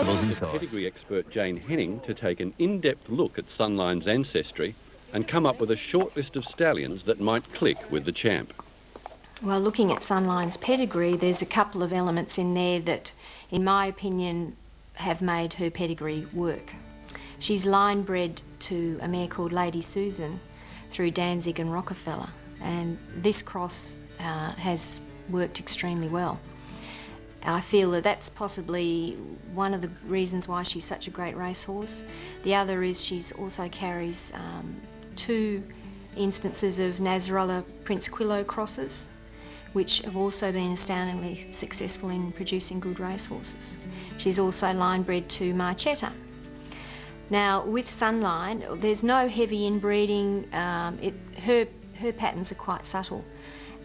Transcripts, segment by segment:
rivals in size. Pedigree expert Jane Henning to take an in-depth look at Sunline's ancestry and come up with a short list of stallions that might click with the champ. Well, looking at Sunline's pedigree, there's a couple of elements in there that, in my opinion, have made her pedigree work. She's line bred to a mare called Lady Susan through Danzig and Rockefeller, and this cross has worked extremely well. I feel that that's possibly one of the reasons why she's such a great racehorse. The other is she's also carries 2 instances of Nasrallah Prince Quillo crosses, which have also been astoundingly successful in producing good racehorses. She's also line bred to Marchetta. Now, with Sunline, there's no heavy inbreeding. Her patterns are quite subtle,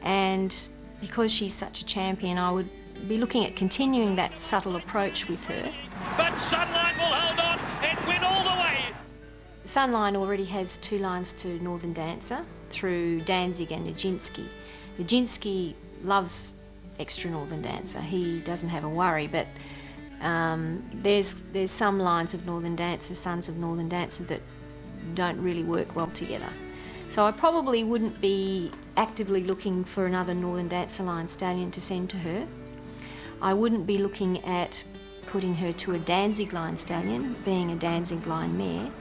and because she's such a champion, I would be looking at continuing that subtle approach with her. But Sunline will hold on and win all the way. Sunline already has 2 lines to Northern Dancer through Danzig and Nijinsky. Nijinsky loves extra Northern Dancer. He doesn't have a worry, but there's some lines of Northern Dancer, sons of Northern Dancer, that don't really work well together. So I probably wouldn't be actively looking for another Northern Dancer line stallion to send to her. I wouldn't be looking at putting her to a Danzig line stallion, being a Danzig line mare.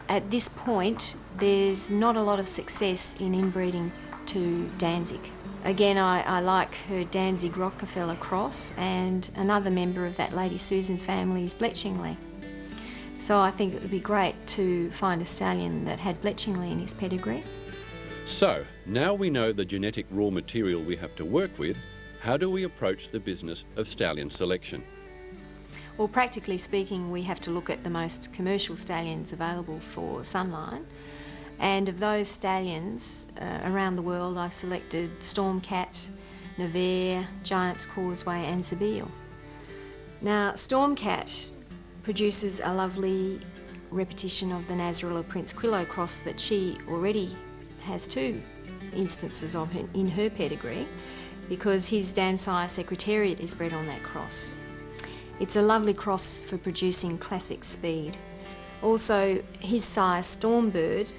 At this point, there's not a lot of success in inbreeding to Danzig. Again, I like her Danzig Rockefeller cross, and another member of that Lady Susan family is Bletchingley. So I think it would be great to find a stallion that had Bletchingley in his pedigree. So, now we know the genetic raw material we have to work with, how do we approach the business of stallion selection? Well, practically speaking, we have to look at the most commercial stallions available for Sunline. And of those stallions around the world, I've selected Stormcat, Nevere, Giant's Causeway and Zabeel. Now, Stormcat produces a lovely repetition of the Nasrallah Prince Quillo cross that she already has 2 instances of in her pedigree, because his dam sire Secretariat is bred on that cross. It's a lovely cross for producing classic speed. Also, his sire Stormbird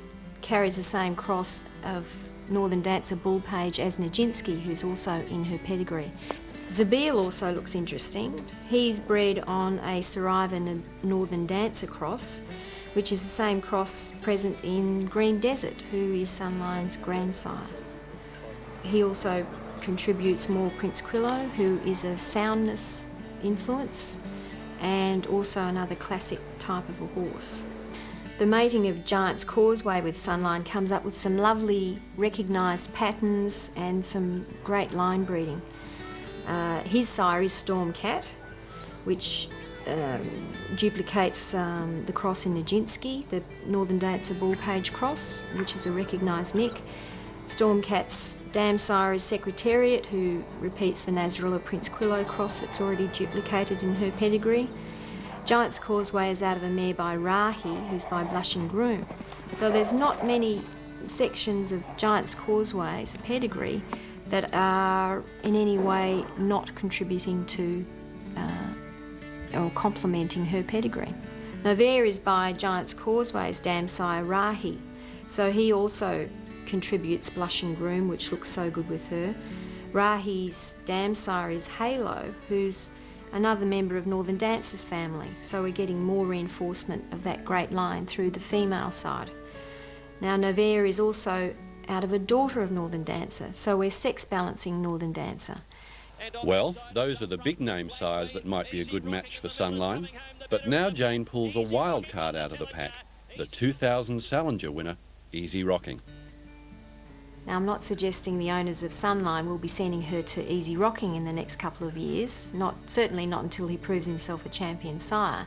carries the same cross of Northern Dancer Bull Page as Nijinsky, who's also in her pedigree. Zabeel also looks interesting. He's bred on a Sariva Northern Dancer cross, which is the same cross present in Green Desert, who is Sunline's grandsire. He also contributes more Prince Quillo, who is a soundness influence, and also another classic type of a horse. The mating of Giant's Causeway with Sunline comes up with some lovely recognised patterns and some great line breeding. His sire is Stormcat, which duplicates the cross in Nijinsky, the Northern Dancer Bull Page cross, which is a recognised nick. Stormcat's dam sire is Secretariat, who repeats the Nasrallah Prince Quillo cross that's already duplicated in her pedigree. Giant's Causeway is out of a mare by Rahi, who's by Blushing Groom. So there's not many sections of Giant's Causeway's pedigree that are in any way not contributing to or complementing her pedigree. Nevere is by Giant's Causeway's dam sire Rahi, so he also contributes Blushing Groom, which looks so good with her. Rahi's dam sire is Halo, who's another member of Northern Dancer's family, so we're getting more reinforcement of that great line through the female side. Now, Nevere is also out of a daughter of Northern Dancer, so we're sex balancing Northern Dancer. Well, those are the big name sires that might be a good match for Sunline, but now Jane pulls a wild card out of the pack, the 2000 Salinger winner, Easy Rocking. Now, I'm not suggesting the owners of Sunline will be sending her to Easy Rocking in the next couple of years, certainly not until he proves himself a champion sire,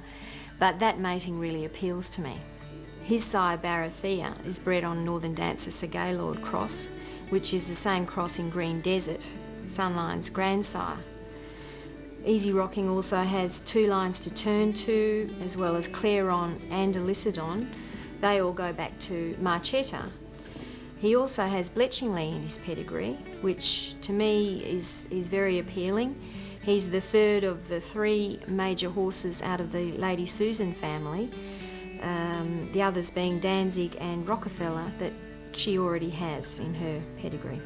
but that mating really appeals to me. His sire Barathea is bred on Northern Dancer Sir Gaylord cross, which is the same cross in Green Desert, Sunline's grandsire. Easy Rocking also has 2 lines to turn to, as well as Clairon and Elysodon. They all go back to Marchetta. He also has Bletchingley in his pedigree, which to me is very appealing. He's the third of the 3 major horses out of the Lady Susan family, the others being Danzig and Rockefeller that she already has in her pedigree.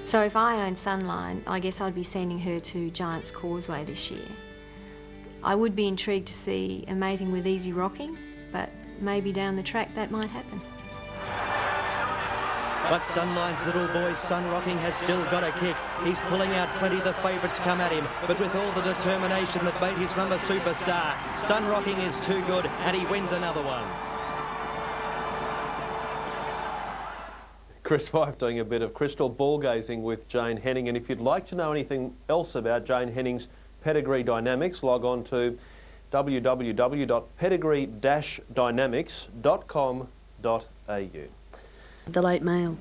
So if I owned Sunline, I guess I'd be sending her to Giant's Causeway this year. I would be intrigued to see a mating with Easy Rocking, but maybe down the track that might happen. But Sunline's little boy, Sun Rocking, has still got a kick. He's pulling out plenty of the favourites come at him, but with all the determination that made his mum a superstar, Sun Rocking is too good, and he wins another one. Chris Fife doing a bit of crystal ball gazing with Jane Henning, and if you'd like to know anything else about Jane Henning's pedigree dynamics, log on to www.pedigree-dynamics.com.au. The late mail.